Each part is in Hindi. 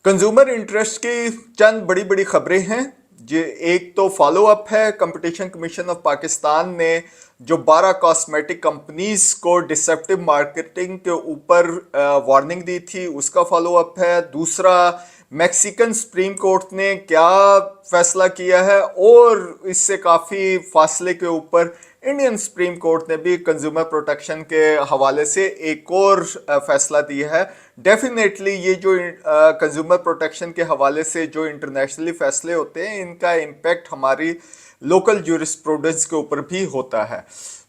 कंज्यूमर इंटरेस्ट की चंद बड़ी बड़ी खबरें हैं। जो एक तो फॉलो अप है, कंपटीशन कमीशन ऑफ पाकिस्तान ने जो 12 कॉस्मेटिक कंपनीज को डिसेप्टिव मार्केटिंग के ऊपर वार्निंग दी थी, उसका फॉलो अप है। दूसरा, मैक्सिकन सुप्रीम कोर्ट ने क्या फैसला किया है, और इससे काफ़ी फासले के ऊपर इंडियन सुप्रीम कोर्ट ने भी कंज्यूमर प्रोटेक्शन के हवाले से एक और फैसला दिया है। डेफिनेटली ये जो कंज्यूमर प्रोटेक्शन के हवाले से जो इंटरनेशनली फैसले होते हैं, इनका इम्पैक्ट हमारी लोकल ज्यूरिस्प्रूडेंस के ऊपर भी होता है।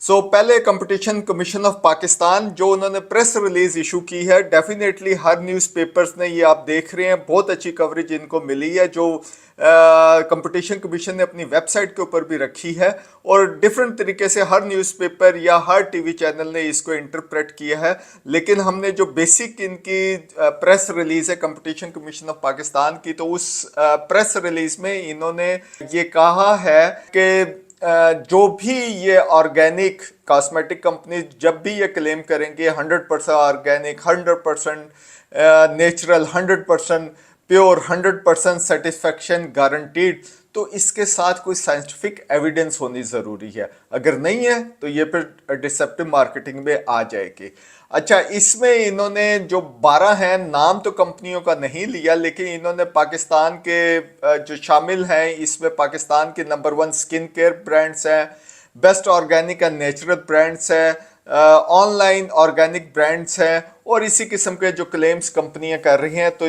पहले कंपटीशन कमीशन ऑफ पाकिस्तान जो उन्होंने प्रेस रिलीज इशू की है, डेफिनेटली हर न्यूज़पेपर्स ने, ये आप देख रहे हैं, बहुत अच्छी कवरेज इनको मिली है, जो कंपटीशन कमीशन ने अपनी वेबसाइट के ऊपर भी रखी है, और डिफरेंट तरीके से हर न्यूज़पेपर या हर टीवी चैनल ने इसको इंटरप्रेट किया है। लेकिन हमने जो बेसिक इनकी प्रेस रिलीज है कंपटीशन कमीशन ऑफ पाकिस्तान की, तो उस प्रेस रिलीज में इन्होंने ये कहा है कि जो भी ये ऑर्गेनिक कॉस्मेटिक कंपनी जब भी ये क्लेम करेंगे 100% organic, 100% natural, 100% pure, 100% satisfaction guaranteed, तो इसके साथ कोई साइंटिफिक एविडेंस होनी ज़रूरी है। अगर नहीं है तो ये फिर डिसेप्टिव मार्केटिंग में आ जाएगी। अच्छा, इसमें इन्होंने जो 12 हैं, नाम तो कंपनियों का नहीं लिया, लेकिन इन्होंने पाकिस्तान के जो शामिल हैं, इसमें पाकिस्तान के नंबर 1 स्किन केयर ब्रांड्स हैं, best organic and natural brands हैं, ऑनलाइन ऑर्गेनिक ब्रांड्स हैं, और इसी किस्म के जो क्लेम्स कंपनियां कर रही हैं, तो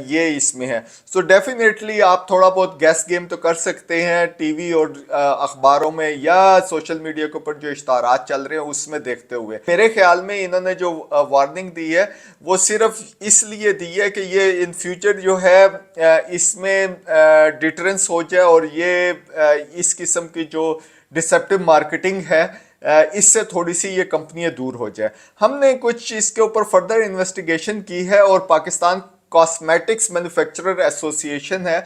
ये इसमें है। डेफिनेटली आप थोड़ा बहुत गैस गेम तो कर सकते हैं टीवी और अखबारों में या सोशल मीडिया के ऊपर जो इश्तारात चल रहे हैं उसमें देखते हुए। मेरे ख्याल में इन्होंने जो वार्निंग दी है वो सिर्फ इसलिए दी है कि ये इन फ्यूचर जो है इसमें डिटरेंस हो जाए, और ये इस किस्म की जो डिसेप्टिव मार्केटिंग है इससे थोड़ी सी ये कंपनियां दूर हो जाए। हमने कुछ इसके ऊपर फर्दर इन्वेस्टिगेशन की है, और पाकिस्तान कॉस्मेटिक्स मैन्युफैक्चरर एसोसिएशन है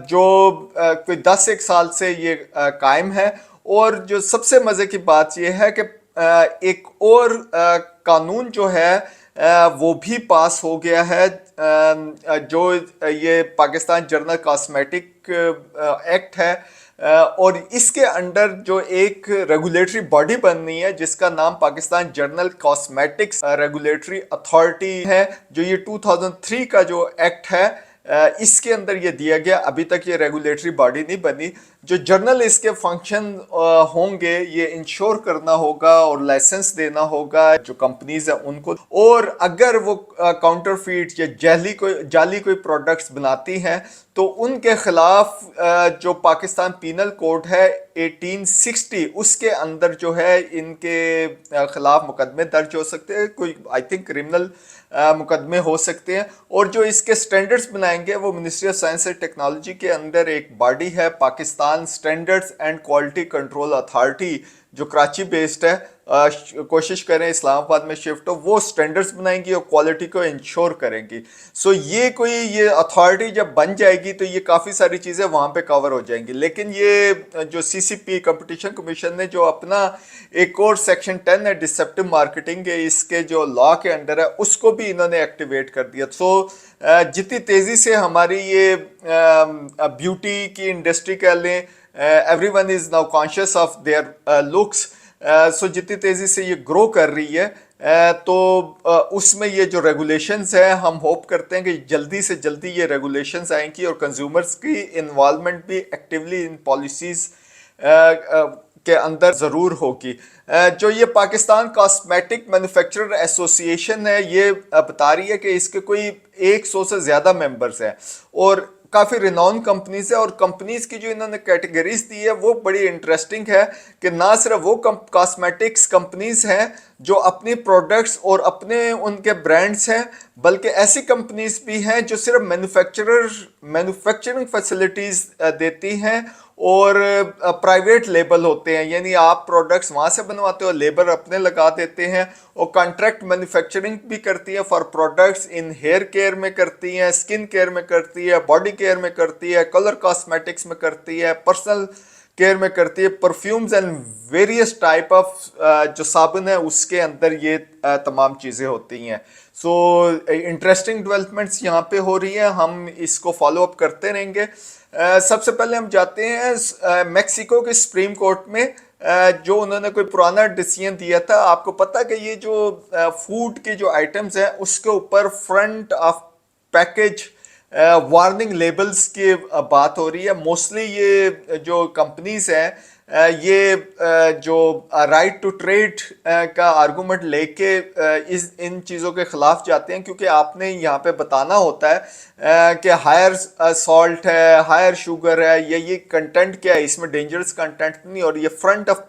जो कोई 10-1 साल से ये कायम है। और जो सबसे मज़े की बात यह है कि एक और कानून जो है वो भी पास हो गया है, जो ये पाकिस्तान जर्नल कॉस्मेटिक एक्ट है, और इसके अंडर जो एक रेगुलेटरी बॉडी बननी है जिसका नाम Pakistan journal cosmetics regulatory authority है, जो ये 2003 का जो एक्ट है इसके अंदर ये दिया गया। अभी तक ये रेगुलेटरी बॉडी नहीं बनी। जो जर्नल इसके फंक्शन होंगे, ये इंश्योर करना होगा और लाइसेंस देना होगा जो कंपनीज है उनको, और अगर वो काउंटरफीट या जाली कोई प्रोडक्ट्स बनाती हैं तो उनके खिलाफ जो पाकिस्तान पीनल कोड है 1860, उसके अंदर जो है इनके खिलाफ मुकदमे दर्ज हो सकते हैं, कोई आई थिंक क्रिमिनल मुकदमे हो सकते हैं। और जो इसके स्टैंडर्ड्स बनाएंगे वो ministry of science and technology के अंदर एक बॉडी है, Pakistan standards and quality control authority, जो कराची बेस्ड है। कोशिश करें इस्लामाबाद में शिफ्ट हो, वो स्टैंडर्ड्स बनाएंगी और क्वालिटी को इंश्योर करेंगी। ये अथॉरिटी जब बन जाएगी तो ये काफ़ी सारी चीज़ें वहाँ पे कवर हो जाएंगी। लेकिन ये जो सीसीपी कंपटीशन कमीशन ने जो अपना एक और सेक्शन 10 है डिसेप्टिव मार्केटिंग के, इसके जो लॉ के अंडर है, उसको भी इन्होंने एक्टिवेट कर दिया। जितनी तेज़ी से हमारी ये ब्यूटी की इंडस्ट्री कह लें, everyone is now conscious of their looks, जितनी तेज़ी से ये ग्रो कर रही है, उसमें ये जो रेगुलेशंस है, हम होप करते हैं कि जल्दी से जल्दी ये रेगुलेशंस आएंगी और कंज्यूमर्स की इन्वॉल्वमेंट भी एक्टिवली इन पॉलिसीज़ के अंदर ज़रूर होगी। जो ये पाकिस्तान कॉस्मेटिक मैन्युफैक्चरर एसोसिएशन है, ये बता रही है कि इसके कोई 100 से ज़्यादा मेंबर्स हैं और काफ़ी रिनॉन कंपनीज है। और कंपनीज की जो इन्होंने कैटेगरीज दी है वो बड़ी इंटरेस्टिंग है कि ना सिर्फ वो कॉस्मेटिक्स कंपनीज हैं जो अपनी प्रोडक्ट्स और अपने उनके ब्रांड्स हैं, बल्कि ऐसी कंपनीज भी हैं जो सिर्फ मैन्युफैक्चरिंग फैसिलिटीज़ देती हैं और प्राइवेट लेबल होते हैं, यानी आप प्रोडक्ट्स वहाँ से बनवाते हो, लेबर अपने लगा देते हैं, और कॉन्ट्रैक्ट मैन्युफैक्चरिंग भी करती है for products in hair care में करती हैं, स्किन केयर में करती है, बॉडी केयर में करती है, कलर कॉस्मेटिक्स में करती है, पर्सनल केयर में करती है। Perfumes and various type of जो साबुन है उसके अंदर ये तमाम चीज़ें होती हैं। सो इंटरेस्टिंग डेवलपमेंट्स यहाँ पे हो रही हैं, हम इसको फॉलो अप करते रहेंगे। सबसे पहले हम जाते हैं मेक्सिको के सुप्रीम कोर्ट में। जो उन्होंने कोई पुराना डिसीजन दिया था, आपको पता कि ये जो फूड के जो आइटम्स हैं उसके ऊपर front of package warning labels की बात हो रही है। मोस्टली ये जो कंपनीज हैं ये जो राइट टू ट्रेड का आर्गूमेंट लेके इस इन चीज़ों के खिलाफ जाते हैं, क्योंकि आपने यहाँ पे बताना होता है कि हायर सॉल्ट है, हायर शुगर है, ये कंटेंट क्या है, इसमें डेंजरस कंटेंट नहीं, और ये फ्रंट ऑफ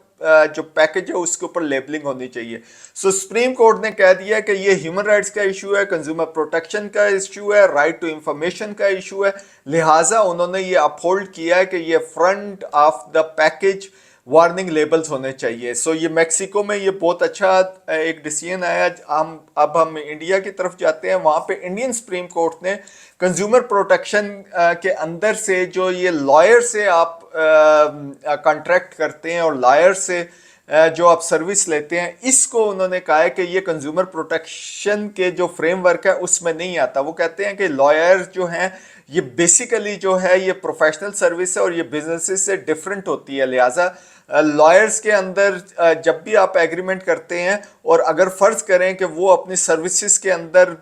जो पैकेज है उसके ऊपर लेबलिंग होनी चाहिए। सो सुप्रीम कोर्ट ने कह दिया कि ये ह्यूमन राइट्स का इशू है, कंज्यूमर प्रोटेक्शन का इशू है, राइट टू इंफॉर्मेशन का इशू है, लिहाजा उन्होंने ये अपहोल्ड किया है कि ये front of the package warning labels होने चाहिए। सो ये मेक्सिको में ये बहुत अच्छा एक डिसीजन आया। हम इंडिया की तरफ जाते हैं, वहाँ पे इंडियन सुप्रीम कोर्ट ने कंज्यूमर प्रोटेक्शन के अंदर से जो ये लॉयर से आप कॉन्ट्रैक्ट करते हैं और लॉयर से जो आप सर्विस लेते हैं, इसको उन्होंने कहा है कि ये कंज्यूमर प्रोटेक्शन के जो फ्रेमवर्क है उसमें नहीं आता। वो कहते हैं कि लॉयर जो हैं ये बेसिकली जो है ये प्रोफेशनल सर्विस है और ये बिजनेसेस से डिफरेंट होती है। लिहाजा लॉयर्स के अंदर जब भी आप एग्रीमेंट करते हैं और अगर फर्ज करें कि वो अपनी सर्विसेज के अंदर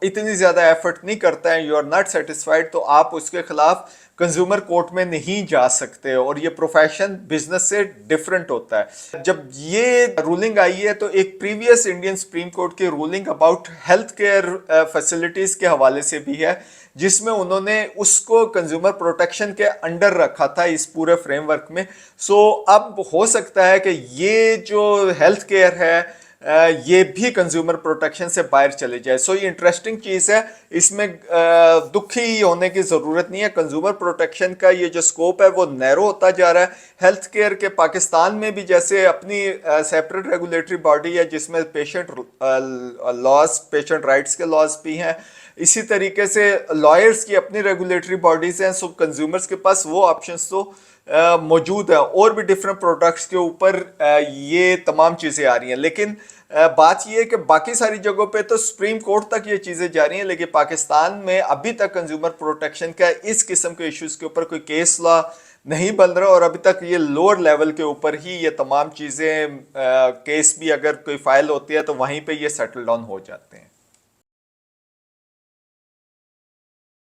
इतनी ज़्यादा एफर्ट नहीं करता है, यू आर नॉट सेटिस्फाइड, तो आप उसके खिलाफ कंज्यूमर कोर्ट में नहीं जा सकते। और ये प्रोफेशन बिजनेस से डिफरेंट होता है। जब ये रूलिंग आई है तो एक प्रीवियस इंडियन सुप्रीम कोर्ट की ruling about health care facilities के हवाले से भी है, जिसमें उन्होंने उसको कंज्यूमर प्रोटेक्शन के अंडर रखा था इस पूरे फ्रेमवर्क में। सो अब हो सकता है कि ये जो हेल्थ केयर है ये भी कंज्यूमर प्रोटेक्शन से बाहर चले जाए। सो ये इंटरेस्टिंग चीज़ है, इसमें दुखी होने की ज़रूरत नहीं है। कंज्यूमर प्रोटेक्शन का ये जो स्कोप है वो नैरो होता जा रहा है। हेल्थ केयर के पाकिस्तान में भी जैसे अपनी सेपरेट रेगुलेटरी बॉडी है जिसमें पेशेंट लॉज, पेशेंट राइट्स के लॉज भी हैं, इसी तरीके से लॉयर्स की अपनी रेगुलेटरी बॉडीज हैं। सो कंज्यूमर्स के पास वो ऑप्शंस तो मौजूद है। और भी डिफरेंट प्रोडक्ट्स के ऊपर ये तमाम चीज़ें आ रही हैं, लेकिन बात ये है कि बाकी सारी जगहों पे तो सुप्रीम कोर्ट तक ये चीज़ें जा रही हैं, लेकिन पाकिस्तान में अभी तक कंज्यूमर प्रोटेक्शन का इस किस्म के इश्यूज़ के ऊपर कोई केस लॉ नहीं बन रहा, और अभी तक ये लोअर लेवल के ऊपर ही ये तमाम चीज़ें केस भी अगर कोई फाइल होती है तो वहीं पे ये सेटल डाउन हो जाते हैं।